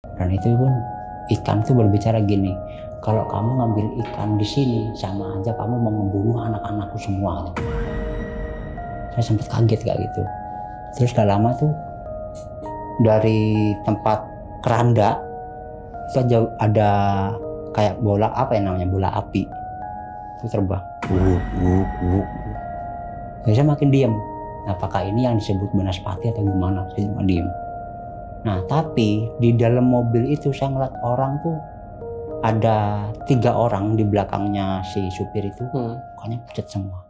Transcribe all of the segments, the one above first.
Dan itu pun ikan itu berbicara gini, kalau kamu ngambil ikan di sini sama aja kamu mau membunuh anak-anakku semua. Saya sempat kaget kayak gitu. Terus gak lama tuh dari tempat keranda itu ada kayak bola apa ya namanya, bola api itu terbang. Jadi saya makin diam. Apakah ini yang disebut banaspati atau gimana? Saya cuma diam. Nah tapi di dalam mobil itu saya ngeliat orang tuh ada 3 orang di belakangnya si supir itu, mukanya pucat semua.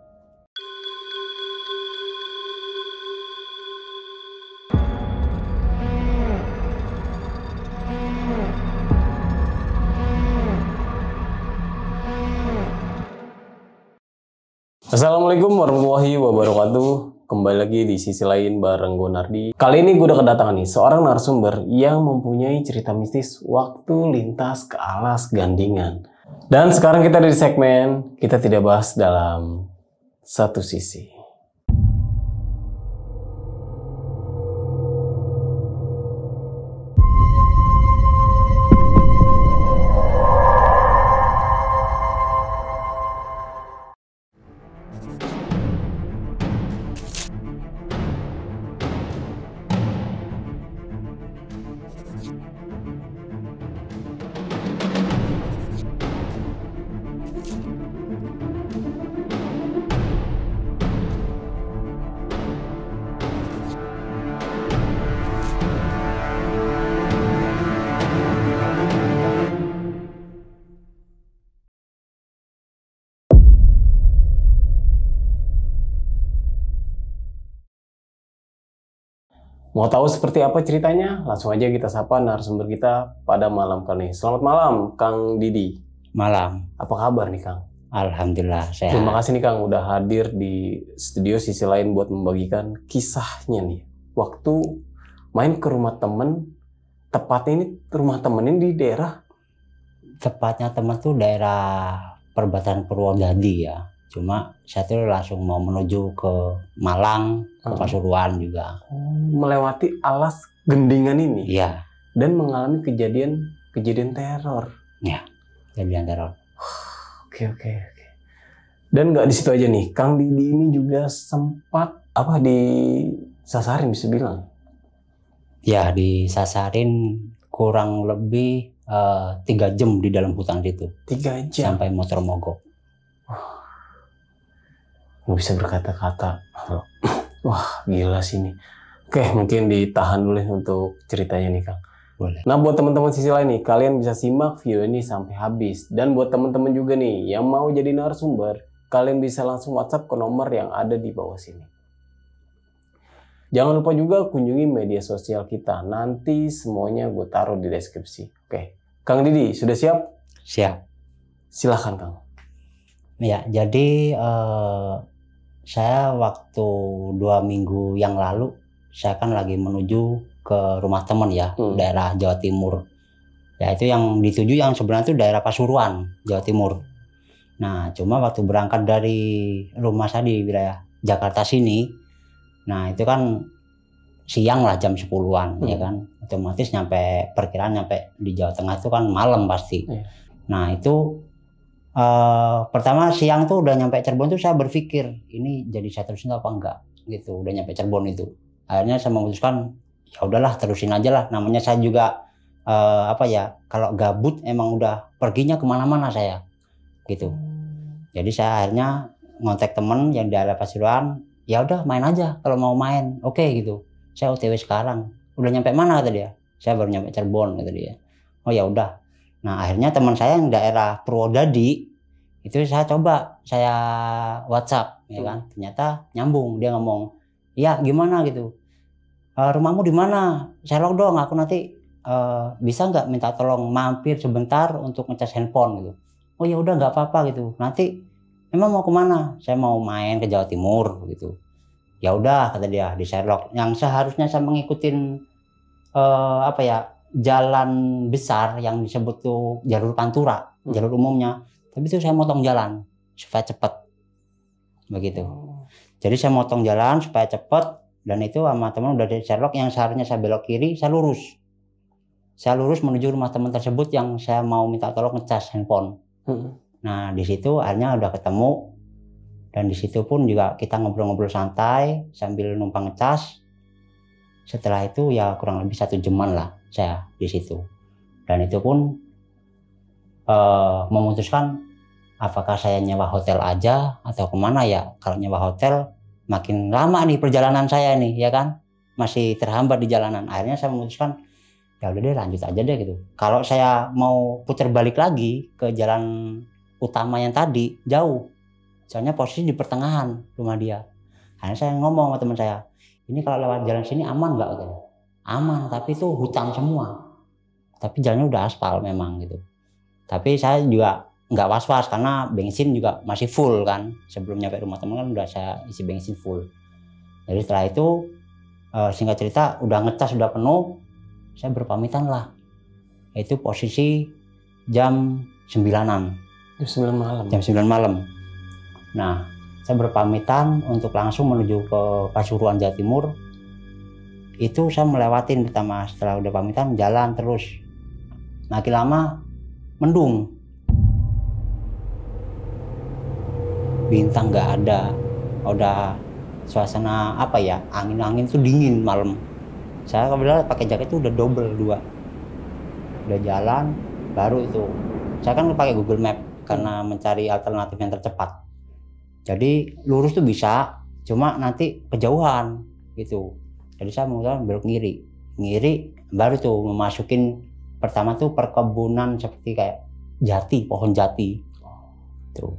Assalamualaikum warahmatullahi wabarakatuh. Kembali lagi di sisi lain bareng gue Nardi. Kali ini gue udah kedatangan nih seorang narasumber yang mempunyai cerita mistis waktu lintas ke alas Gandingan. Dan sekarang kita ada di segmen kita tidak bahas dalam satu sisi. Mau tahu seperti apa ceritanya? Langsung aja kita sapa narasumber kita pada malam kali ini. Selamat malam, Kang Didi. Malam. Apa kabar nih, Kang? Alhamdulillah sehat. Terima kasih nih, Kang, udah hadir di studio sisi lain buat membagikan kisahnya nih. Waktu main ke rumah temen, tepatnya ini rumah temen ini di daerah? Tepatnya teman tuh daerah perbatasan Purwodadi ya. Cuma saya tuh langsung mau menuju ke Malang, ke Pasuruan juga. Melewati alas Gendingan ini? Iya. Dan mengalami kejadian teror? Iya, kejadian teror. Oke. Dan nggak di situ aja nih, Kang Didi ini juga sempat disasarin bisa bilang? Ya, disasarin kurang lebih 3 jam di dalam hutan situ. 3 jam? Sampai motor mogok. Nggak bisa berkata-kata. Wah, gila sih ini. Oke, mungkin ditahan dulu untuk ceritanya nih, Kang. Boleh. Nah, buat teman-teman sisi lain nih, kalian bisa simak video ini sampai habis. Dan buat teman-teman juga nih yang mau jadi narasumber, kalian bisa langsung WhatsApp ke nomor yang ada di bawah sini. Jangan lupa juga kunjungi media sosial kita. Nanti semuanya gue taruh di deskripsi. Oke, Kang Didi, sudah siap? Siap. Silahkan, Kang. Ya, jadi saya waktu 2 minggu yang lalu, saya kan lagi menuju ke rumah teman ya, daerah Jawa Timur. Ya itu yang dituju yang sebenarnya itu daerah Pasuruan, Jawa Timur. Nah cuma waktu berangkat dari rumah saya di wilayah Jakarta sini, nah itu kan siang lah jam 10-an ya kan. Otomatis perkiraan nyampe di Jawa Tengah itu kan malam pasti. Nah itu pertama siang tuh udah nyampe Cirebon tuh saya berpikir ini jadi saya terusin apa enggak gitu. Udah nyampe Cirebon itu akhirnya saya memutuskan ya udahlah terusin aja lah, namanya saya juga kalau gabut emang udah perginya kemana-mana saya gitu. Jadi saya akhirnya ngontak temen yang di daerah Pasuruan, ya udah main aja kalau mau main, oke gitu. Saya OTW sekarang. Udah nyampe mana kata dia? Saya baru nyampe Cirebon kata dia. Oh ya udah. Nah akhirnya teman saya yang daerah Purwodadi itu saya coba saya WhatsApp ya kan, ternyata nyambung. Dia ngomong, iya gimana gitu, rumahmu di mana? Sherlock dong, aku nanti bisa nggak minta tolong mampir sebentar untuk ngecas handphone gitu. Oh ya udah nggak apa-apa gitu. Nanti emang mau kemana? Saya mau main ke Jawa Timur gitu. Ya udah kata dia, di Sherlock yang seharusnya saya mengikutin jalan besar yang disebut tuh jalur Pantura, jalur umumnya. Tapi itu saya motong jalan supaya cepat begitu. Jadi saya motong jalan supaya cepat, dan itu sama teman udah di Sherlock yang seharusnya saya belok kiri saya lurus. saya lurus menuju rumah teman tersebut yang saya mau minta tolong ngecas handphone. Nah di situ akhirnya udah ketemu, dan di situ pun juga kita ngobrol-ngobrol santai sambil numpang ngecas. Setelah itu ya kurang lebih 1 jaman lah saya di situ, dan itu pun memutuskan apakah saya nyewa hotel aja atau kemana ya. Kalau nyewa hotel makin lama nih perjalanan saya nih ya kan, masih terhambat di jalanan. Akhirnya saya memutuskan ya udah deh lanjut aja deh gitu. Kalau saya mau putar balik lagi ke jalan utama yang tadi jauh, soalnya posisi di pertengahan rumah dia. Akhirnya saya ngomong sama teman saya, ini kalau lewat jalan sini aman nggak? Aman, tapi itu hutan semua, tapi jalannya udah aspal memang gitu. Tapi saya juga nggak was-was karena bensin juga masih full kan. Sebelum nyampe rumah teman kan udah saya isi bensin full. Jadi setelah itu singkat cerita udah ngecas udah penuh, saya berpamitan lah. Itu posisi jam 9-an. Jam 9 malam. Jam 9 malam. Nah, saya berpamitan untuk langsung menuju ke Pasuruan, Jawa Timur. Itu saya melewatin pertama, setelah udah pamitan jalan terus. Makin lama mendung. Bintang nggak ada. Udah suasana apa ya, angin-angin tuh dingin malam. Saya kebetulan pakai jaket itu udah double 2. Udah jalan, baru itu. Saya kan pakai Google Map karena mencari alternatif yang tercepat. Jadi lurus tuh bisa, cuma nanti kejauhan gitu. Jadi saya memutuskan belok ngiri, baru tuh memasukin pertama tuh perkebunan seperti kayak jati, pohon jati. Tuh.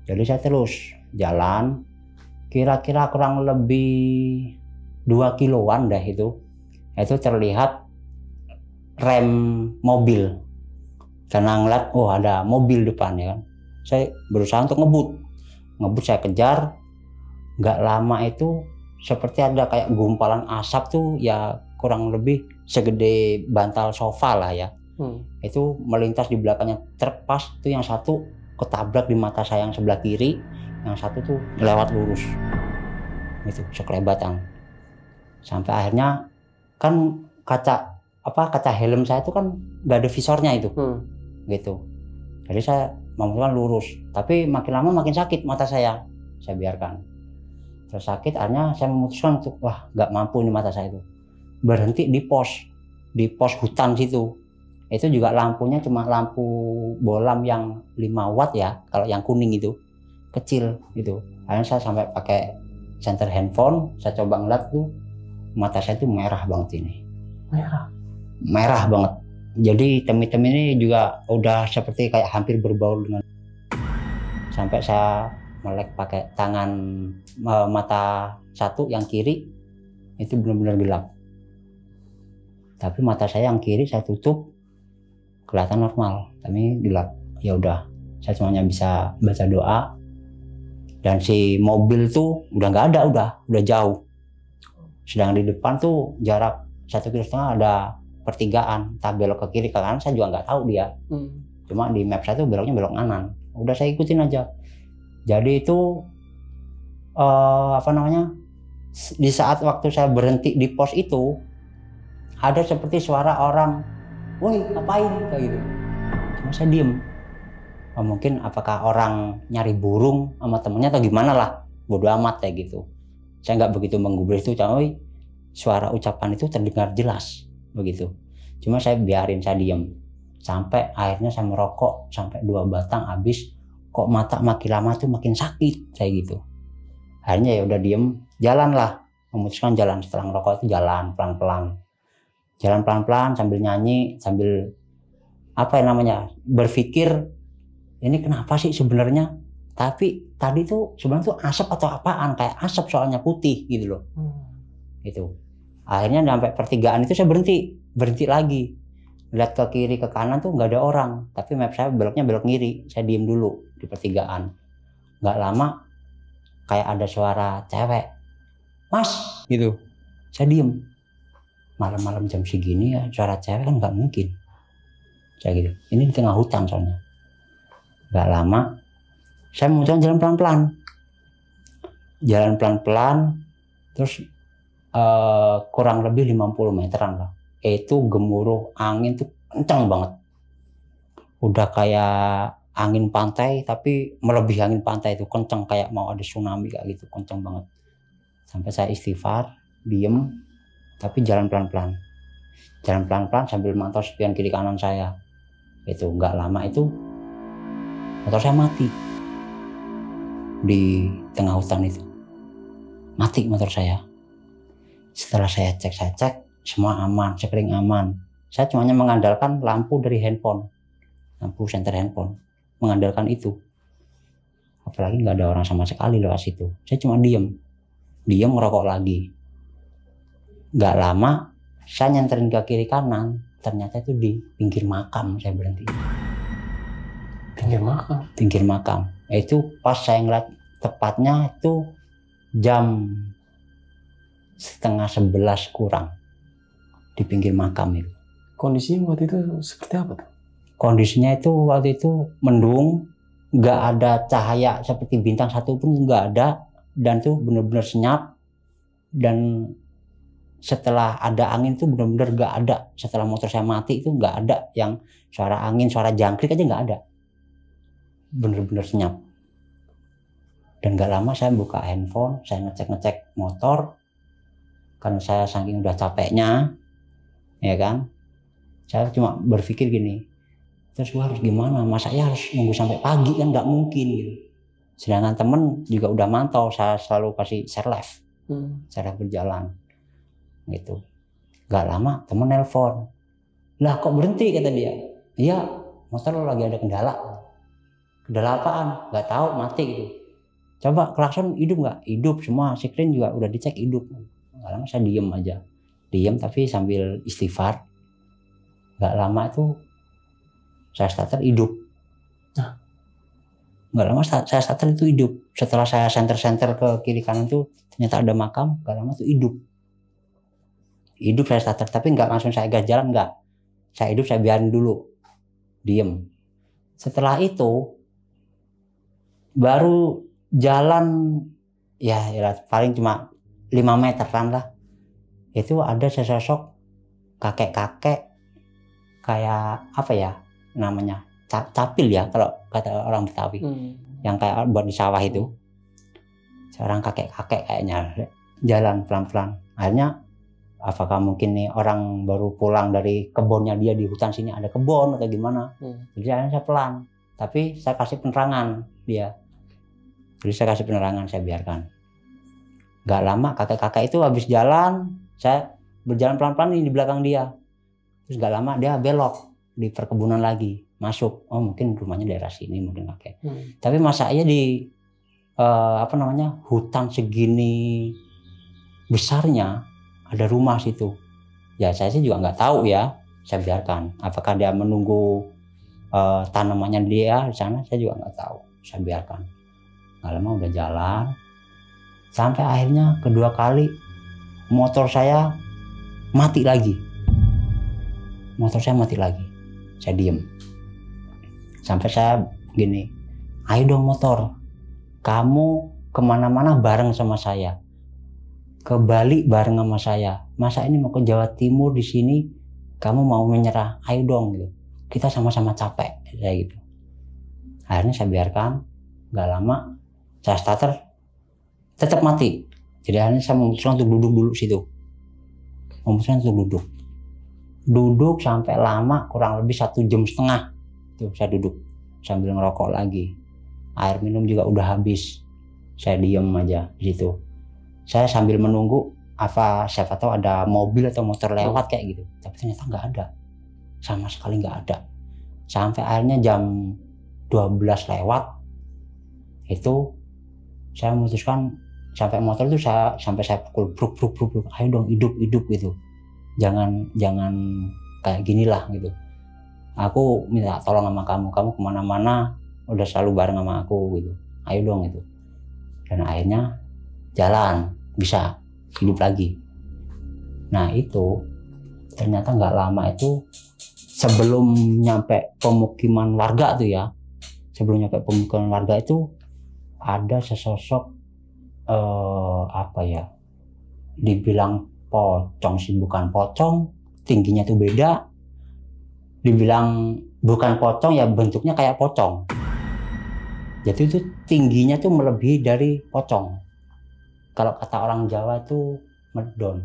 Jadi saya terus jalan, kira-kira kurang lebih 2 kiloan dah itu. Itu terlihat rem mobil. Karena ngeliat, oh ada mobil depan ya kan. Saya berusaha untuk ngebut saya kejar. Nggak lama itu seperti ada kayak gumpalan asap tuh ya kurang lebih segede bantal sofa lah ya. Itu melintas di belakangnya truk, pas tuh yang satu ketabrak di mata saya yang sebelah kiri, yang satu tuh lewat lurus. Itu sekelebatan. Sampai akhirnya kan kaca helm saya itu kan nggak ada visornya itu. Gitu. Jadi saya memutuskan lurus, tapi makin lama makin sakit mata saya biarkan. Terus sakit, akhirnya saya memutuskan untuk nggak mampu nih mata saya itu. Berhenti di pos hutan situ. Itu juga lampunya cuma lampu bolam yang 5 watt ya, kalau yang kuning itu kecil gitu. Akhirnya saya sampai pakai senter handphone, saya coba ngeliat tuh mata saya itu merah banget ini. Merah banget. Jadi hitam-hitam ini juga udah seperti kayak hampir berbaur dengan. Sampai saya melek pakai tangan mata satu yang kiri itu benar-benar gelap. Tapi mata saya yang kiri saya tutup, kelihatan normal, tapi gelap. Ya udah, saya cuma bisa baca doa. Dan si mobil tuh udah nggak ada, udah jauh. Sedang di depan tuh jarak 1,5 km ada pertigaan, entah belok ke kiri ke kanan saya juga nggak tahu dia. Cuma di map saya tuh beloknya belok kanan. Udah saya ikutin aja. Jadi itu di saat waktu saya berhenti di pos itu ada seperti suara orang, woi ngapain kayak gitu. Cuma saya diem. Mungkin apakah orang nyari burung sama temennya atau gimana lah, bodo amat kayak gitu. Saya nggak begitu menggubris itu, cuma suara ucapan itu terdengar jelas begitu. Cuma saya biarin, saya diem sampai akhirnya saya merokok sampai 2 batang habis. Kok mata makin lama tuh makin sakit kayak gitu. Akhirnya ya udah diem, jalan lah, memutuskan jalan. Setelah ngerokok itu jalan pelan-pelan sambil nyanyi, sambil berpikir ini kenapa sih sebenarnya. Tapi tadi tuh sebenarnya tuh asap atau apaan, kayak asap soalnya putih gitu loh. Gitu. Akhirnya sampai pertigaan itu saya berhenti lagi. Lihat ke kiri ke kanan tuh nggak ada orang, tapi map saya beloknya belok kiri. Saya diem dulu di pertigaan. Nggak lama kayak ada suara cewek, mas gitu. Saya diem. Malam-malam jam segini ya suara cewek kan nggak mungkin. Saya gitu. Ini di tengah hutan soalnya. Nggak lama saya memutuskan jalan pelan-pelan. Terus kurang lebih 50 meteran lah. itu gemuruh angin tuh kencang banget. Udah kayak angin pantai, tapi melebihi angin pantai itu kencang, kayak mau ada tsunami kayak gitu, kencang banget. Sampai saya istighfar, diem, tapi jalan pelan-pelan. Jalan pelan-pelan sambil mantau spion kiri kanan saya. Itu nggak lama itu motor saya mati di tengah hutan itu. Mati motor saya. Setelah saya cek, semua aman, sekring aman. Saya cuma mengandalkan lampu dari handphone, lampu senter handphone, mengandalkan itu. Apalagi nggak ada orang sama sekali lewat situ. Saya cuma diem ngerokok lagi. Nggak lama saya nyenterin ke kiri kanan, ternyata itu di pinggir makam saya berhenti. Pinggir makam. Itu pas saya ngeliat tepatnya itu jam 10:30 kurang di pinggir makam itu. Kondisinya waktu itu seperti apa tuh? Kondisinya itu waktu itu mendung, nggak ada cahaya seperti bintang satu pun nggak ada, dan tuh bener-bener senyap. Dan setelah ada angin tuh bener-bener nggak ada. Setelah motor saya mati itu nggak ada yang suara angin, suara jangkrik aja nggak ada. Bener-bener senyap. Dan nggak lama saya buka handphone, saya ngecek motor. Karena saya saking udah capeknya, ya kan, saya cuma berpikir gini, terus gua harus gimana? Masa ya harus nunggu sampai pagi, kan nggak mungkin gitu. Sedangkan temen juga udah mantau, saya selalu kasih share live, berjalan gitu. Nggak lama temen nelpon, lah kok berhenti, kata dia. Iya, motor lo lagi ada kendala. Kendala apaan? Nggak tahu, mati gitu. Coba klakson hidup nggak? Hidup semua, siren juga udah dicek hidup. Nggak lama saya diem aja, tapi sambil istighfar. Nggak lama itu saya starter hidup. Nggak lama saya starter itu hidup. Setelah saya senter ke kiri kanan tuh ternyata ada makam. Nggak lama tuh hidup saya starter, tapi nggak langsung saya gas jalan, nggak. Saya hidup, saya biarin dulu, diem. Setelah itu baru jalan ya paling cuma 5 meteran lah. Itu ada sesosok kakek-kakek kayak apa ya namanya, capil ya kalau kata orang Betawi, yang kayak buat di sawah itu. Seorang kakek-kakek kayaknya jalan pelan-pelan. Akhirnya apakah mungkin nih orang baru pulang dari kebunnya dia, di hutan sini ada kebun atau gimana. Jadi akhirnya saya pelan, tapi saya kasih penerangan dia. Jadi saya kasih penerangan, saya biarkan. Gak lama kakek-kakek itu habis jalan, saya berjalan pelan-pelan di belakang dia. Terus gak lama dia belok di perkebunan lagi, masuk. Oh mungkin rumahnya daerah sini mungkin kakek. Tapi masa aja di hutan segini besarnya ada rumah situ. Ya saya sih juga nggak tahu ya, saya biarkan. Apakah dia menunggu tanamannya dia di sana, saya juga nggak tahu. Saya biarkan. Nggak lama udah jalan. Sampai akhirnya kedua kali motor saya mati lagi. Saya diem. Sampai saya gini, ayo dong motor, kamu kemana-mana bareng sama saya. Ke Bali bareng sama saya. Masa ini mau ke Jawa Timur di sini kamu mau menyerah? Ayo dong gitu. Kita sama-sama capek kayak gitu. Akhirnya saya biarkan. Nggak lama saya starter tetap mati. Jadi akhirnya saya memutuskan untuk duduk dulu situ. Duduk sampai lama, kurang lebih 1,5 jam. Tuh saya duduk sambil ngerokok lagi. Air minum juga udah habis. Saya diem aja di situ. Saya sambil menunggu siapa tahu ada mobil atau motor lewat kayak gitu. Tapi ternyata nggak ada. Sama sekali nggak ada. Sampai akhirnya jam 12 lewat. Itu saya memutuskan, sampai motor itu sampai saya pukul bruk. Ayo dong hidup gitu. Jangan kayak ginilah gitu. Aku minta tolong sama kamu kemana-mana udah selalu bareng sama aku gitu. Ayo dong gitu. Dan akhirnya jalan, bisa hidup lagi. Nah itu ternyata nggak lama itu, sebelum nyampe pemukiman warga tuh ya, itu ada sesosok dibilang pocong sih, bukan pocong, tingginya tuh beda. Dibilang bukan pocong ya bentuknya kayak pocong. Jadi itu tingginya tuh melebihi dari pocong. Kalau kata orang Jawa itu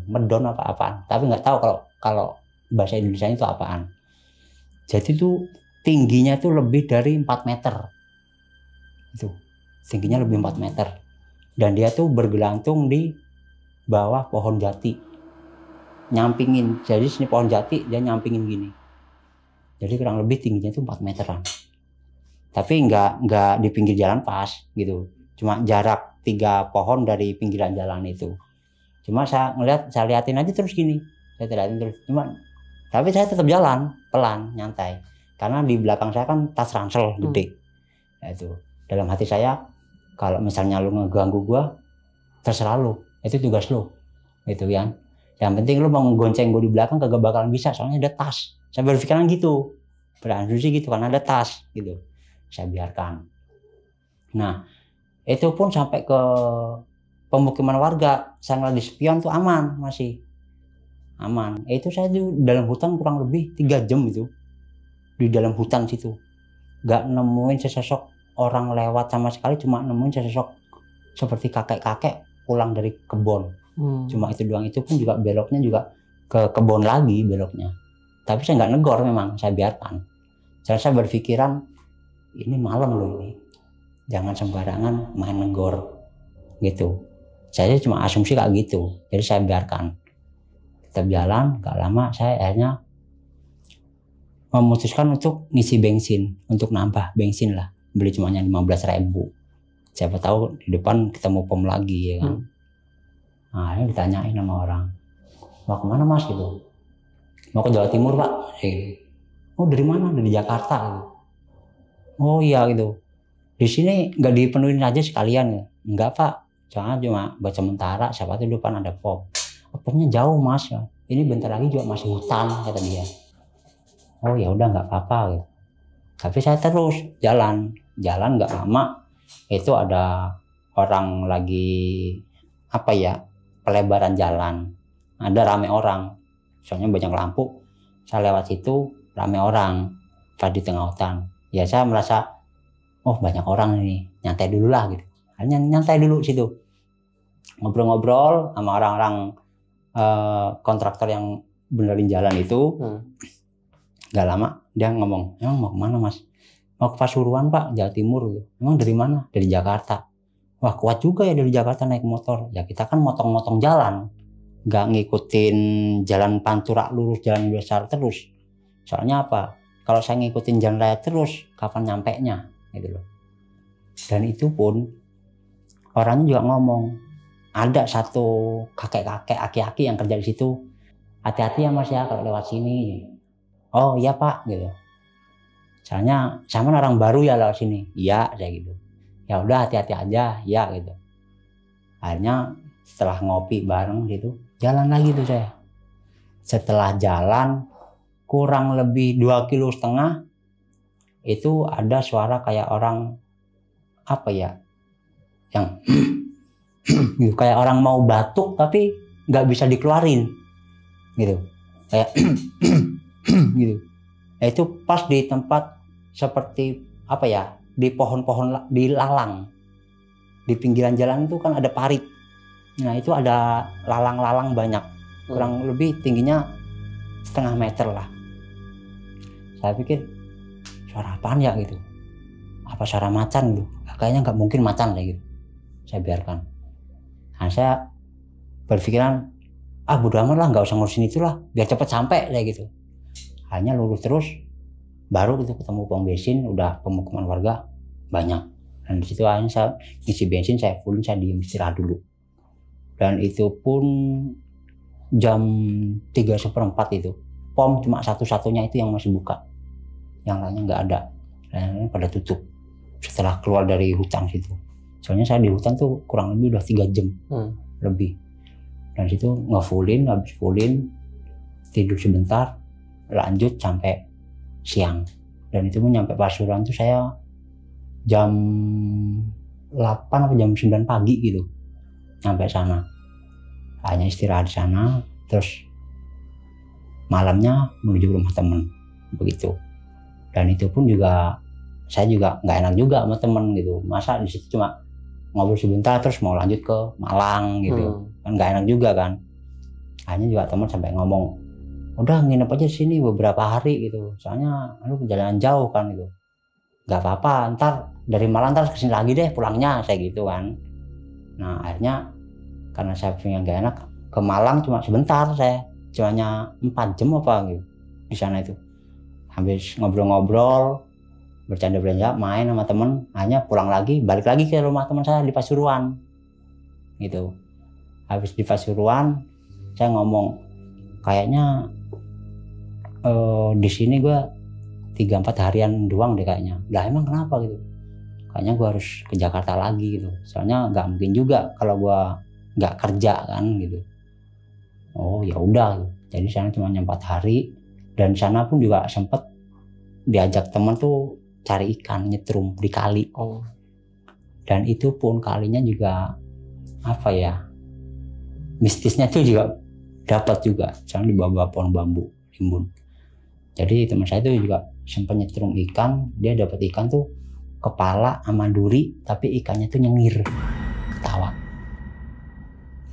medon apa-apaan. Tapi nggak tahu kalau bahasa Indonesia itu apaan. Jadi itu tingginya tuh lebih dari 4 meter. Itu tingginya lebih 4 meter. Dan dia tuh bergelantung di bawah pohon jati. Nyampingin. Jadi sini pohon jati dia nyampingin gini. Jadi kurang lebih tingginya tuh 4 meteran. Tapi nggak di pinggir jalan pas gitu. Cuma jarak 3 pohon dari pinggiran jalan itu. Cuma saya liatin aja terus gini. Saya liatin terus. Tapi saya tetap jalan pelan, nyantai. Karena di belakang saya kan tas ransel gede. Itu dalam hati saya, kalau misalnya lu ngeganggu gua, terserah lu. Itu tugas lu. Gitu kan. Yang penting lu mau gonceng gua di belakang kagak bakalan bisa, soalnya ada tas. Saya berpikiran gitu. Berasumsi gitu karena ada tas gitu. Saya biarkan. Nah, itu pun sampai ke pemukiman warga. Saya ngeliat di spion tuh aman masih. Aman. Itu saya di dalam hutan kurang lebih 3 jam itu. Di dalam hutan situ. Gak nemuin sesosok orang lewat sama sekali. Cuma nemuin sesosok seperti kakek-kakek pulang dari kebun. Cuma itu doang. Itu pun juga beloknya juga ke kebun lagi beloknya. Tapi saya gak negor memang. Saya biarkan. Saya berpikiran ini malam loh ini. Jangan sembarangan main negor. Gitu. Saya cuma asumsi kayak gitu. Jadi saya biarkan. Kita jalan, gak lama saya akhirnya memutuskan untuk ngisi bensin, untuk nambah bensin lah, beli cuma 15.000. Siapa tahu di depan ketemu pom lagi ya kan. Nah, ini ditanyain sama orang, mau kemana mas gitu, mau ke Jawa Timur pak. Oh dari mana? Dari Jakarta gitu. Oh iya gitu, di sini nggak dipenuhin aja sekalian ya? Enggak pak, jangan cuma buat sementara, siapa tahu di depan ada pom. Pomnya jauh mas ya. Ini bentar lagi juga masih hutan kata dia. Oh ya udah nggak apa-apa gitu. Tapi saya terus jalan nggak lama itu ada orang lagi apa ya pelebaran jalan. Ada rame orang. Soalnya banyak lampu. Saya lewat situ rame orang di tengah hutan. Ya saya merasa oh banyak orang ini nyantai dulu lah gitu. Hanya nyantai dulu situ. Ngobrol-ngobrol sama orang-orang kontraktor yang benerin jalan itu. Gak lama dia ngomong, emang mau kemana mas? Mau ke Pasuruan pak, Jawa Timur. Emang dari mana? Dari Jakarta. Wah kuat juga ya dari Jakarta naik motor. Ya kita kan motong-motong jalan, gak ngikutin jalan pantura lurus, jalan besar terus. Soalnya apa? Kalau saya ngikutin jalan raya terus, kapan nyampe nya? Gitu loh. Dan itu pun orangnya juga ngomong, ada satu kakek-kakek, aki-aki yang kerja di situ. Hati-hati ya mas ya kalau lewat sini. Oh iya pak gitu. Soalnya sama orang baru ya lewat sini. Iya saya gitu. Ya udah hati-hati aja ya gitu. Akhirnya setelah ngopi bareng gitu, jalan lagi tuh saya. Setelah jalan kurang lebih 2,5 kilo itu ada suara kayak orang apa ya? Yang kayak orang mau batuk tapi nggak bisa dikeluarin gitu kayak gitu. Itu pas di tempat seperti apa ya di pohon-pohon di lalang di pinggiran jalan itu kan ada parit. Nah itu ada lalang-lalang banyak kurang lebih tingginya 0,5 meter lah. Saya pikir suara apaan ya gitu, apa suara macan gitu. Kayaknya nggak mungkin macan kayak gitu. Saya biarkan. Nah saya berpikiran bodo amat lah, nggak usah ngurusin itulah, biar cepet sampai kayak gitu. Hanya lurus terus, baru itu ketemu pom bensin, udah pemukiman warga banyak. Dan di situ akhirnya saya ngisi bensin, saya fullin, saya diem istirahat dulu. Dan itu pun jam 3:15 itu, pom cuma satu-satunya itu yang masih buka, yang lainnya nggak ada, dan pada tutup. Setelah keluar dari hutan situ, soalnya saya di hutan tuh kurang lebih udah 3 jam lebih. Dan situ ngefullin, habis fullin tidur sebentar, lanjut sampai siang. Dan itu pun nyampe Pasuruan tuh saya jam 8 atau jam 9 pagi gitu nyampe sana. Hanya istirahat di sana, terus malamnya menuju rumah temen begitu. Dan itu pun juga saya juga nggak enak juga sama temen gitu, masa di situ cuma ngobrol sebentar terus mau lanjut ke Malang gitu, kan nggak enak juga kan. Akhirnya juga teman sampai ngomong, udah nginep aja di sini beberapa hari gitu, soalnya lu perjalanan jauh kan gitu. Nggak apa-apa, ntar dari Malang ntar kesini lagi deh pulangnya, saya gitu kan. Nah akhirnya karena saya punya nggak enak, ke Malang cuma sebentar, saya cuma 4 jam apa gitu di sana itu. Habis ngobrol-ngobrol, bercanda-bercanda, main sama temen, hanya pulang lagi, balik lagi ke rumah teman saya di Pasuruan gitu. Habis di Pasuruan saya ngomong, kayaknya di sini gue 3-4 harian doang deh kayaknya. Lah emang kenapa gitu? Kayaknya gue harus ke Jakarta lagi gitu, soalnya nggak mungkin juga kalau gue nggak kerja kan gitu. Oh ya udah, jadi sana cuma 4 hari, dan sana pun juga sempet diajak teman tuh cari ikan, nyetrum di kali. Dan itu pun kalinya juga apa ya, mistisnya tuh juga dapat juga, soalnya di bawah pohon bambu rimbun. Jadi teman saya tuh juga sempat nyetrum ikan, dia dapat ikan tuh kepala sama duri, tapi ikannya tuh nyengir, ketawa.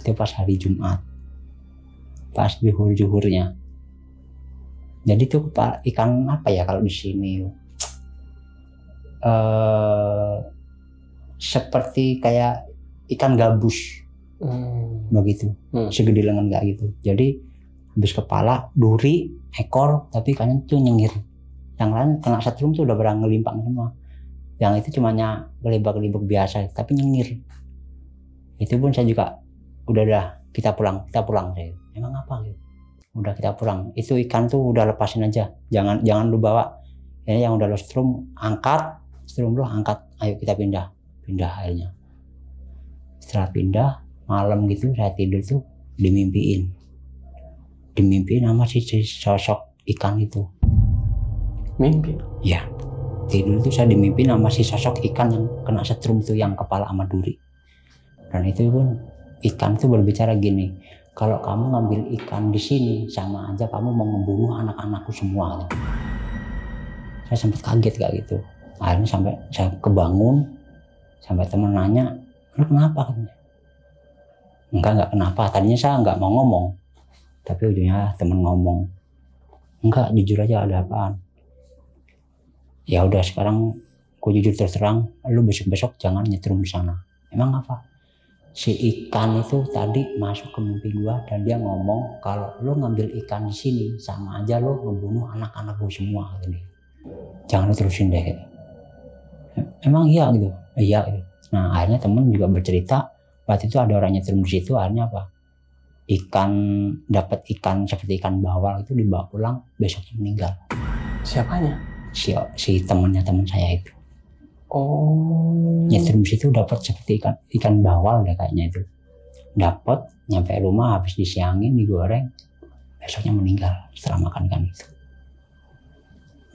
Itu pas hari Jumat, pas zuhur-zuhurnya. Jadi tuh ikan apa ya kalau di sini, seperti kayak ikan gabus begitu, segede lengan kayak gitu. Jadi habis kepala, duri, ekor, tapi ikannya tuh nyengir. Yang lain kena setrum tuh udah berang ngelimpang semua. Yang itu cuma gelibak-gelibak biasa, tapi nyengir. Itu pun saya juga udah kita pulang saya. Emang apa gitu? Udah kita pulang. Itu ikan tuh udah lepasin aja. Jangan lu bawa. Ya, yang udah lo strum angkat, strum lo angkat. Ayo kita pindah akhirnya. Setelah pindah, malam gitu saya tidur tuh dimimpiin sama si sosok ikan itu. Mimpi? Ya, tidur itu saya dimimpiin sama si sosok ikan yang kena setrum tuh, yang kepala sama duri. Dan itu pun ikan tuh berbicara gini, kalau kamu ngambil ikan di sini sama aja kamu mau membunuh anak-anakku semua. Saya sempat kaget kayak gitu. Akhirnya sampai saya kebangun, sampai teman nanya, lu kenapa? Enggak kenapa. Tadinya saya nggak mau ngomong, tapi ujungnya teman ngomong, enggak, jujur aja ada apaan. Ya udah, sekarang aku jujur terus terang, lu besok jangan nyetrum di sana. Emang apa? Si ikan itu tadi masuk ke mimpi gua dan dia ngomong kalau lu ngambil ikan di sini sama aja lu ngebunuh anak-anakku semua gitu. Jangan lu terusin deh gitu. Emang iya gitu? Iya gitu. Nah akhirnya temen juga bercerita, waktu itu ada orang nyetrum di situ, akhirnya apa? Dapat ikan seperti ikan bawal itu dibawa pulang, besoknya meninggal. Siapanya? Si temennya teman saya itu. Nyetrum situ dapat seperti ikan bawal deh kayaknya itu. Dapat, nyampe rumah habis disiangin, digoreng, besoknya meninggal setelah makan ikan itu.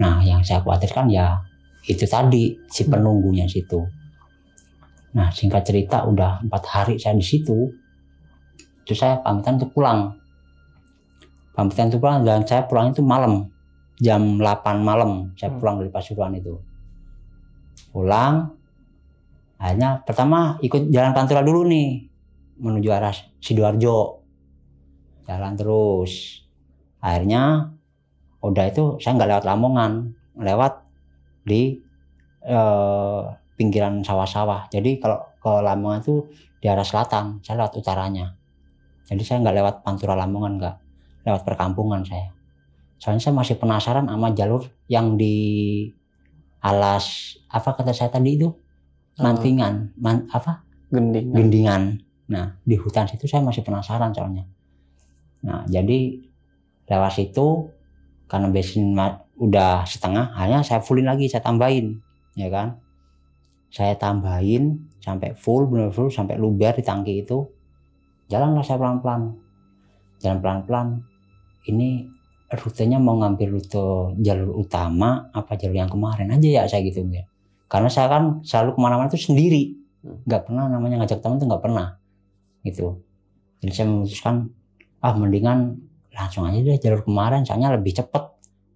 Nah yang saya khawatirkan ya itu tadi, si penunggunya situ. Nah singkat cerita udah 4 hari saya di situ. Itu saya pamitan untuk pulang. Dan saya pulang itu malam. Jam 8 malam saya pulang dari Pasuruan itu. Pulang, akhirnya pertama ikut jalan Pantura dulu nih, menuju arah Sidoarjo. Jalan terus. Akhirnya udah itu saya nggak lewat Lamongan, lewat di pinggiran sawah-sawah. Jadi kalau ke Lamongan itu di arah selatan, saya lewat utaranya. Jadi saya nggak lewat Pantura Lamongan, nggak, lewat perkampungan saya. Soalnya saya masih penasaran sama jalur yang di alas, apa kata saya tadi itu? Mantingan, Gendingan. Nah di hutan situ saya masih penasaran soalnya. Nah jadi lewat situ, karena bensin udah setengah, hanya saya fullin lagi, saya tambahin, ya kan? Saya tambahin sampai full, benar full, sampai luber di tangki itu. Jalanlah saya pelan-pelan. Jalan pelan-pelan. Ini rutenya mau ngambil rute jalur utama apa jalur yang kemarin aja ya, saya gitu ya. Karena saya kan selalu kemana-mana itu sendiri. Nggak pernah ngajak teman tuh nggak pernah. Gitu. Jadi saya memutuskan, mendingan langsung aja deh jalur kemarin, soalnya lebih cepet.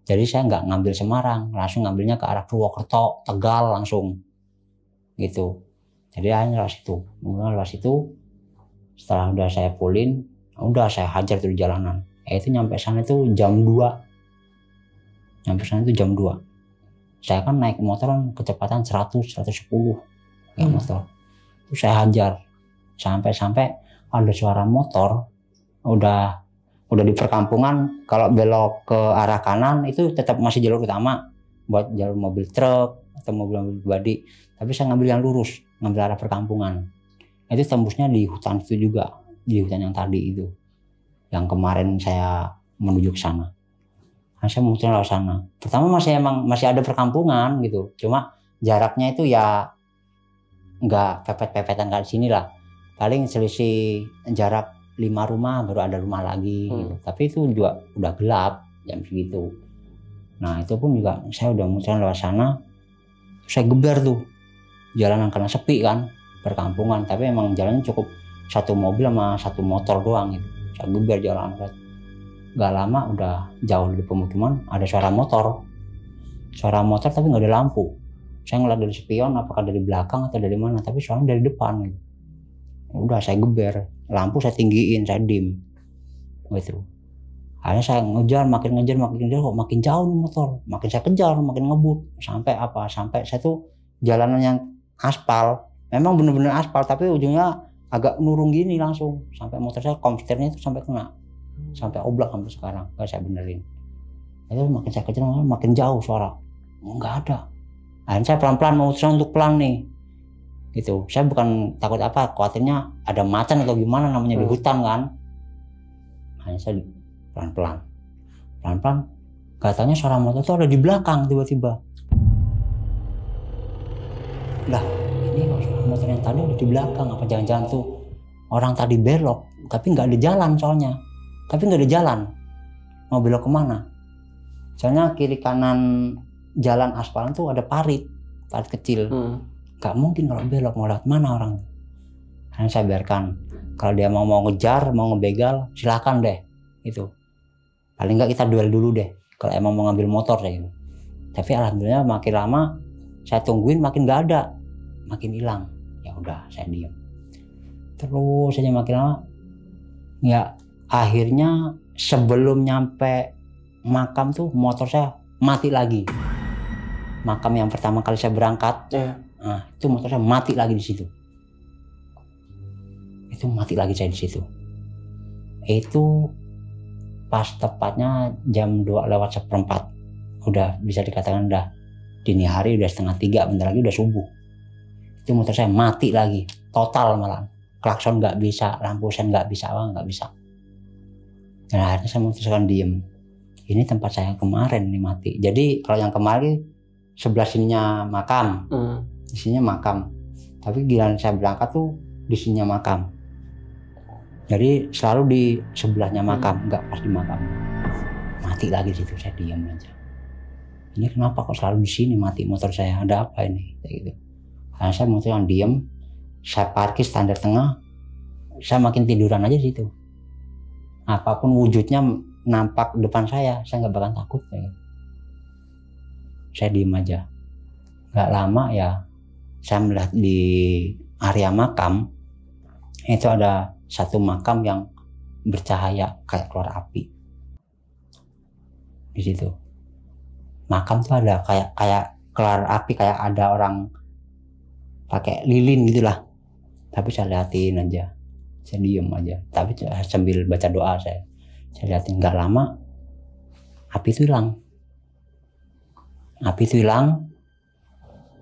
Jadi saya nggak ngambil Semarang, langsung ngambilnya ke arah Purwokerto, Tegal langsung gitu. Jadi hanya lewat situ. Kemudian lewat situ, setelah udah saya fullin, udah saya hajar tuh di jalanan. Itu nyampe sana itu jam 2. Nyampe sana itu jam 2. Saya kan naik motor kan kecepatan 100, 110 motor. Terus saya hajar sampai ada suara motor, udah di perkampungan. Kalau belok ke arah kanan itu tetap masih jalur utama buat jalur mobil truk atau mobil pribadi, tapi saya ngambil yang lurus, ngambil arah perkampungan. Itu tembusnya di hutan itu juga, di hutan yang tadi itu, yang kemarin saya menuju ke sana. Nah, saya muter lewat sana. Pertama masih ada perkampungan gitu, cuma jaraknya itu ya nggak pepet-pepetan kayak sini lah. Paling selisih jarak 5 rumah baru ada rumah lagi gitu. Tapi itu juga udah gelap jam segitu. Nah itu pun juga saya udah muter lewat sana, saya geber tuh jalanan karena sepi kan, perkampungan, tapi emang jalannya cukup satu mobil sama satu motor doang gitu. Saya geber jalan, gak lama udah jauh dari pemukiman ada suara motor tapi nggak ada lampu. Saya ngeliat dari spion apakah dari belakang atau dari mana, tapi suaranya dari depan gitu. Udah saya geber, lampu saya tinggiin, saya dim gitu. Akhirnya saya makin ngejar kok makin jauh nih motor, makin saya kejar, makin ngebut sampai saya tuh jalanan yang aspal, memang bener-bener aspal, tapi ujungnya agak nurung gini langsung, sampai motor saya komputernya itu sampai kena, sampai oblak sampai sekarang, kayak saya benerin. Itu makin saya kejar makin jauh suara, nggak ada. Akhirnya saya pelan-pelan memutuskan untuk pelan nih gitu. Saya bukan takut apa, khawatirnya ada macan atau gimana, namanya di hutan kan. Hanya saya pelan-pelan katanya suara motor itu ada di belakang tiba-tiba. Lah ini kok suara motor yang tadi ada di belakang, apa jangan-jangan tuh orang tadi belok tapi nggak ada jalan, soalnya tapi nggak ada jalan, mau belok kemana? Soalnya kiri kanan jalan aspal itu ada parit kecil. Gak mungkin kalau belok, mau lewat mana orang. Hanya saya biarkan, kalau dia mau ngejar, mau ngebegal, silakan deh itu. Paling nggak kita duel dulu deh kalau emang mau ngambil motor saya gitu. Tapi alhamdulillah makin lama saya tungguin makin nggak ada, makin hilang. Ya udah saya diam terus saja makin lama. Ya akhirnya sebelum nyampe makam tuh motor saya mati lagi. Makam yang pertama kali saya berangkat, nah, itu motor saya mati lagi di situ. Itu mati lagi saya di situ. Itu pas tepatnya jam 2:04. Udah bisa dikatakan udah dini hari, udah 2:30, bentar lagi udah subuh. Itu motor saya mati lagi, total malah. Klakson nggak bisa, lampu sen nggak bisa, nggak bisa. Dan akhirnya saya memutuskan diem. Ini tempat saya kemarin nih mati. Jadi kalau yang kemarin sebelah sininya makam, di sininya makam. Tapi giliran saya berangkat tuh di sininya makam. Jadi selalu di sebelahnya makam, nggak pas di makam. Mati lagi situ, saya diam aja. Ini kenapa kok selalu di sini mati motor saya? Ada apa ini? Kayak gitu. Karena saya memutuskan diem, saya parkir standar tengah, saya makin tiduran aja di situ. Apapun wujudnya nampak depan saya nggak bakal takut. Kayak gitu. Saya diem aja. Nggak lama ya, saya melihat di area makam itu ada satu makam yang bercahaya kayak keluar api. Di situ makam tuh ada kayak keluar api, kayak ada orang pakai lilin gitulah. Tapi saya liatin aja, saya diem aja. Tapi sambil baca doa saya liatin. Nggak lama api itu hilang.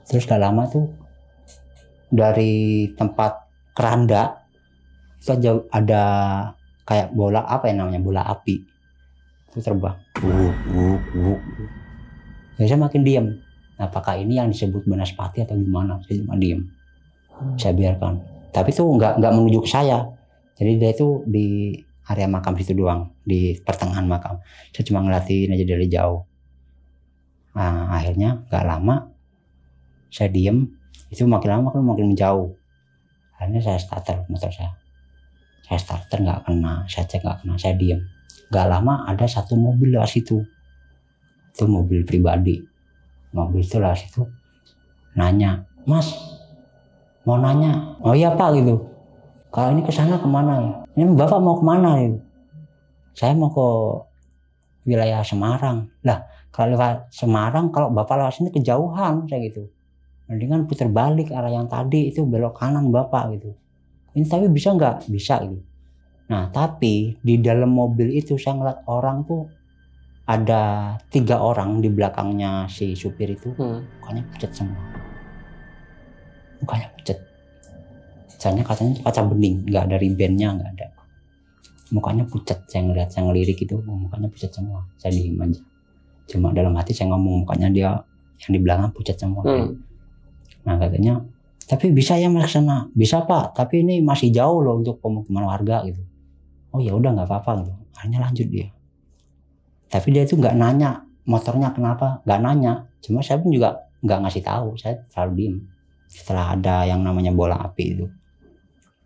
Terus gak lama tuh dari tempat keranda itu ada kayak bola, apa ya namanya, bola api itu terbang. Jadi saya makin diam. Apakah ini yang disebut Banaspati atau gimana? Saya cuma diam. Saya biarkan. Tapi itu nggak menuju ke saya. Jadi dia itu di area makam situ doang, di pertengahan makam. Saya cuma ngeliatin aja dari jauh. Nah akhirnya nggak lama saya diem, itu makin lama makin menjauh. Akhirnya saya starter motor saya starter nggak kena, saya cek nggak kena, saya diem. Gak lama ada satu mobil lewat situ. Itu mobil pribadi. Mobil itu lewat situ. Nanya, Mas, mau nanya. Oh iya Pak gitu. Kalau ini ke sana kemana ya? Ini Bapak mau kemana ya? Saya mau ke wilayah Semarang. Lah, kalau lewat Semarang, kalau Bapak lewat sini kejauhan, saya gitu. Mendingan putar balik arah yang tadi itu belok kanan Bapak gitu. Ini tapi bisa nggak? Bisa gitu. Nah, tapi di dalam mobil itu saya ngeliat orang tuh ada 3 orang di belakangnya si supir itu. Mukanya pucat semua. Mukanya pucat. Soalnya katanya kaca bening, nggak ada ribennya, nggak ada. Mukanya pucat, saya ngeliat, saya ngelirik itu, mukanya pucat semua. Saya diem aja. Cuma dalam hati saya ngomong, mukanya dia yang di belakang pucat semua. Nah katanya, tapi bisa ya Mas sana? Bisa Pak, tapi ini masih jauh loh untuk pemukiman warga gitu. Oh ya udah nggak apa-apa gitu. Akhirnya lanjut dia. Tapi dia itu nggak nanya motornya kenapa, nggak nanya. Cuma saya pun juga nggak ngasih tahu, saya selalu diem. Setelah ada yang namanya bola api itu.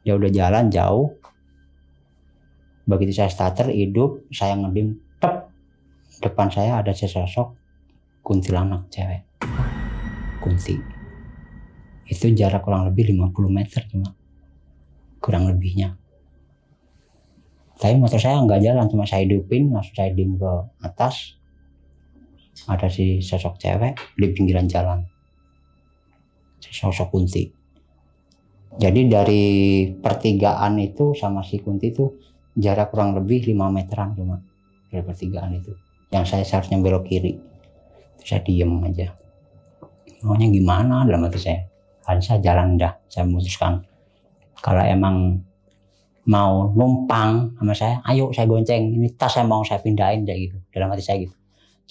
Dia udah jalan jauh. Begitu saya starter hidup, saya ngedim, tep. Depan saya ada sesosok kuntilanak cewek. Kunti. Itu jarak kurang lebih 50 meter cuma. Kurang lebihnya. Tapi motor saya nggak jalan, cuma saya hidupin, langsung saya dim ke atas. Ada si sosok cewek di pinggiran jalan. Si sosok Kunti. Jadi dari pertigaan itu sama si Kunti itu jarak kurang lebih 5 meteran cuma dari pertigaan itu. Yang saya seharusnya belok kiri. Terus saya diem aja. Maunya gimana dalam hati saya. Akhirnya saya jalan dah. Saya memutuskan kalau emang mau numpang sama saya, ayo saya gonceng. Ini tas saya mau saya pindahin kayak gitu. Dalam hati saya gitu.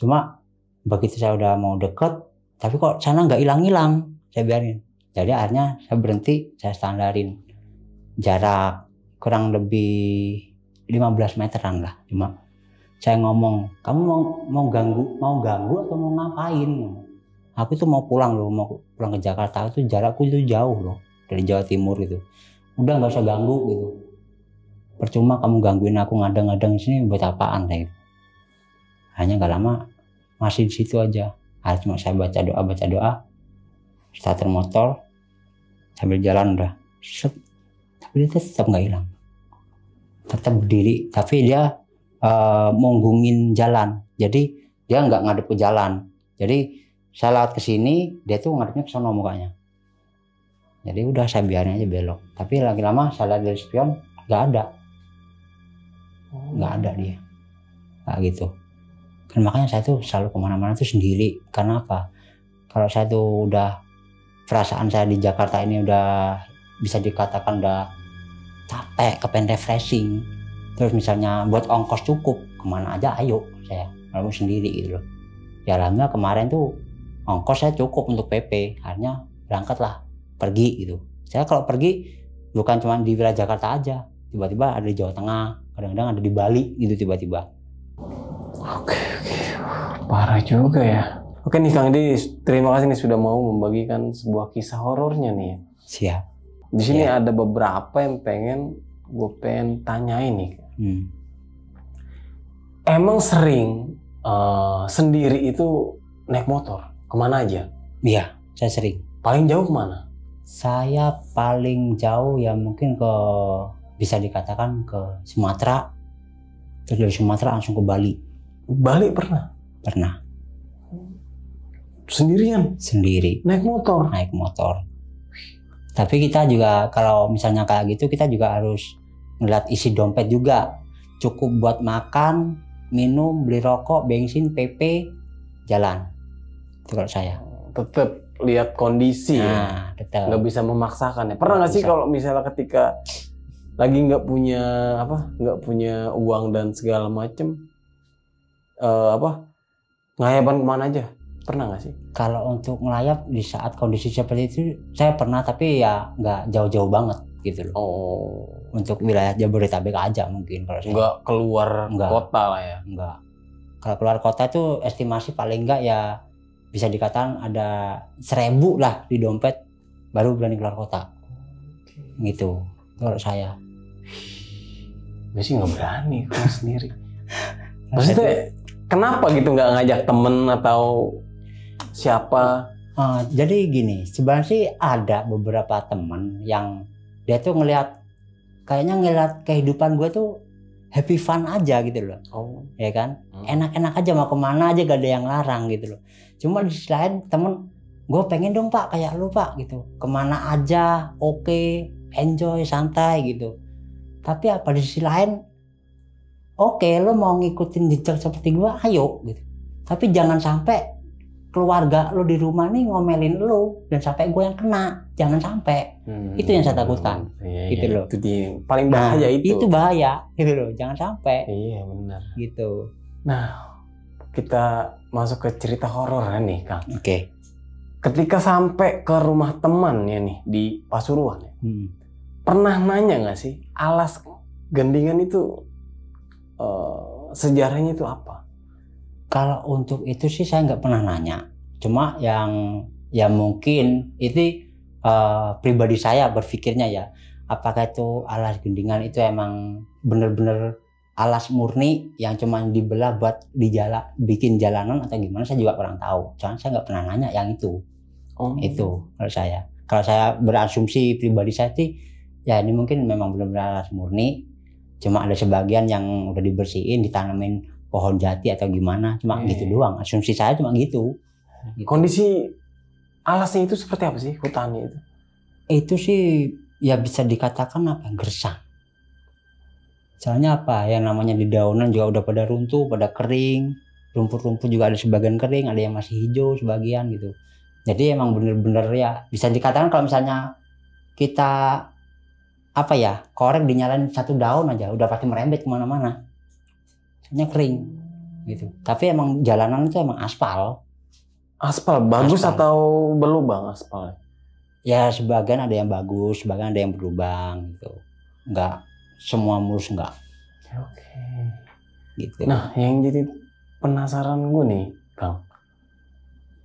Cuma begitu saya udah mau deket, tapi kok sana nggak hilang-hilang. Saya biarin. Jadi akhirnya saya berhenti, saya standarin jarak kurang lebih 15 meteran lah. Cuma saya ngomong, kamu mau ganggu atau mau ngapain? Aku tuh mau pulang loh, mau pulang ke Jakarta. Itu jarakku itu jauh loh dari Jawa Timur gitu. Udah nggak usah ganggu gitu. Percuma kamu gangguin aku ngadang-ngadang di sini buat apaan kayak gitu. Hanya nggak lama masih di situ aja. Cuma saya baca doa. Starter motor sambil jalan udah set. Tapi dia tetap nggak hilang, tetap berdiri, tapi dia monggungin jalan, jadi dia nggak ngadep ke jalan. Jadi saya lewat ke sini, dia tuh ngadepnya ke sana mukanya. Jadi udah saya biarin aja belok. Tapi lama-lama saya lihat dari spion nggak ada dia, kayak gitu. Kan makanya saya tuh selalu kemana-mana tuh sendiri. Karena apa? Kalau saya tuh udah perasaan saya di Jakarta ini udah bisa dikatakan udah capek, kepengen refreshing. Terus misalnya buat ongkos cukup, kemana aja ayo saya lalu sendiri gitu loh. Ya alhamdulillah kemarin tuh ongkos saya cukup untuk PP, akhirnya berangkatlah pergi gitu. Saya kalau pergi bukan cuma di wilayah Jakarta aja, tiba-tiba ada di Jawa Tengah, kadang-kadang ada di Bali gitu tiba-tiba. Oke. Parah juga ya. Oke nih Kang Edi, terima kasih nih sudah mau membagikan sebuah kisah horornya nih. Siap. Di sini ada beberapa yang gue pengen tanyain nih. Emang sering sendiri itu naik motor kemana aja? Iya, saya sering. Paling jauh kemana? Saya paling jauh ya mungkin bisa dikatakan ke Sumatera. Terus dari Sumatera langsung ke Bali. Bali pernah? Pernah. Sendirian? Sendiri. Naik motor? Naik motor. Tapi kita juga kalau misalnya kayak gitu kita juga harus ngeliat isi dompet juga. Cukup buat makan, minum, beli rokok, bensin, PP, jalan. Itu kalau saya. Tetap lihat kondisi ya. Tetap. Nggak bisa memaksakan ya. Pernah nggak sih kalau misalnya ketika lagi nggak punya uang dan segala macem, ngayaban kemana aja? Pernah nggak sih? Kalau untuk ngelayap di saat kondisi seperti itu saya pernah, tapi ya nggak jauh-jauh banget gitu loh. Untuk wilayah Jabodetabek aja mungkin kalau saya. Nggak keluar kota lah ya? Nggak. Kalau keluar kota itu estimasi paling nggak ya bisa dikatakan ada 1.000 lah di dompet baru berani keluar kota. Gitu kalau saya. Gue sih nggak berani kalau sendiri. Maksudnya kenapa gitu nggak ngajak temen atau siapa? Jadi gini, sebenarnya sih ada beberapa teman yang dia tuh kayaknya ngeliat kehidupan gue tuh happy fun aja gitu loh. Ya kan? Enak-enak aja, mau kemana aja gak ada yang larang gitu loh. Cuma di sisi lain temen, gue pengen dong Pak kayak lu Pak gitu. Kemana aja, oke, enjoy, santai gitu. Tapi apa di sisi lain, oke, lo mau ngikutin jejak seperti gue, ayo gitu. Tapi jangan sampai keluarga lo di rumah nih ngomelin lo dan sampai gue yang kena. Jangan sampai. Itu yang saya takutkan. Gitu loh. Itu paling bahaya itu. Itu bahaya gitu loh. Jangan sampai. Iya benar. Gitu. Nah, kita masuk ke cerita horor nih, Kang. Oke. Ketika sampai ke rumah temannya nih di Pasuruan, pernah nanya nggak sih alas gendingan itu sejarahnya itu apa? Kalau untuk itu sih saya nggak pernah nanya. Cuma yang mungkin itu pribadi saya berpikirnya ya, apakah itu alas gendingan itu emang bener-bener alas murni yang cuma dibelah buat bikin jalanan atau gimana, saya juga kurang tahu. Soalnya saya nggak pernah nanya yang itu. Itu kalau saya. Kalau saya berasumsi pribadi saya sih, ya ini mungkin memang benar-benar alas murni. Cuma ada sebagian yang udah dibersihin, ditanamin pohon jati atau gimana, cuma gitu doang. Asumsi saya cuma gitu. Kondisi alasnya itu seperti apa sih, hutannya itu? Itu sih ya bisa dikatakan gersang. Soalnya yang namanya dedaunan juga udah pada runtuh, pada kering. Rumput-rumput juga ada sebagian kering, ada yang masih hijau sebagian gitu. Jadi emang bener-bener ya bisa dikatakan kalau misalnya kita korek dinyalain satu daun aja udah pasti merembet kemana-mana. Kering gitu. Tapi emang jalanan itu emang aspal. Aspal bagus atau berlubang aspal? Ya sebagian ada yang bagus, sebagian ada yang berlubang gitu. Enggak semua mulus enggak. Oke. Gitu. Nah, yang jadi penasaran gue nih, Kang,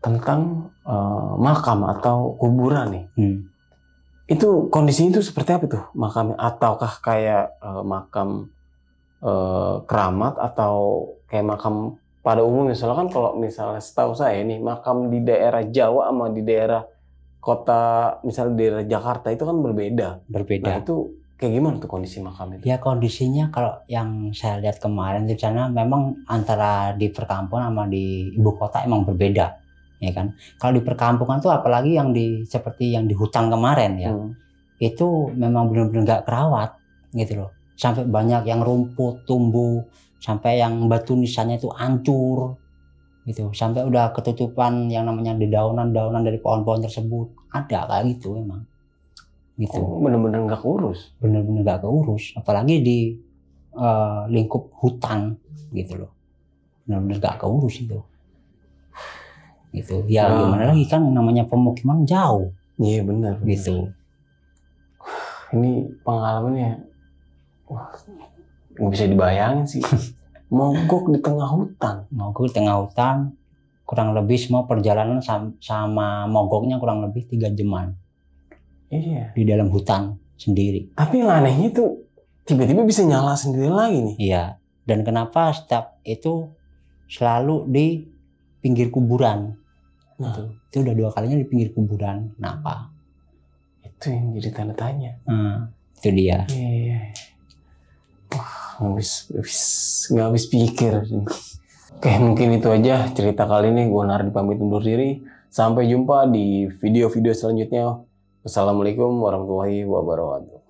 tentang makam atau kuburan nih. Itu kondisinya itu seperti apa tuh makamnya? Ataukah kayak makam keramat atau kayak makam pada umumnya? Misalnya kan kalau misalnya setahu saya nih makam di daerah Jawa sama di daerah kota misalnya di daerah Jakarta itu kan berbeda. Nah itu kayak gimana tuh kondisi makam itu? Ya kondisinya kalau yang saya lihat kemarin di sana memang antara di perkampungan sama di ibu kota emang berbeda, ya kan? Kalau di perkampungan tuh apalagi yang seperti yang di hutan kemarin ya, itu memang benar-benar nggak kerawat gitu loh. Sampai banyak yang rumput tumbuh, sampai yang batu nisannya itu hancur gitu, sampai udah ketutupan yang namanya dedaunan-daunan dari pohon-pohon tersebut, ada kayak gitu memang gitu. Bener-bener nggak keurus? Bener-bener nggak keurus, apalagi di lingkup hutan gitu loh, bener-bener nggak keurus itu gitu. Ya gimana lagi kan namanya pemukiman jauh. Iya benar gitu. Ini pengalamannya wah, nggak bisa dibayangin sih. Mogok di tengah hutan. Mogok di tengah hutan, kurang lebih semua perjalanan sama mogoknya kurang lebih 3 jaman. Iya. Di dalam hutan sendiri. Tapi yang anehnya tuh tiba-tiba bisa nyala sendiri lagi nih. Iya. Dan kenapa setiap itu selalu di pinggir kuburan? Itu udah 2 kalinya di pinggir kuburan. Kenapa? Itu yang jadi tanda tanya. Itu dia. Iya. Wah, nggak habis pikir. Oke, mungkin itu aja cerita kali ini. Gue Nardi pamit undur diri. Sampai jumpa di video-video selanjutnya. Wassalamualaikum warahmatullahi wabarakatuh.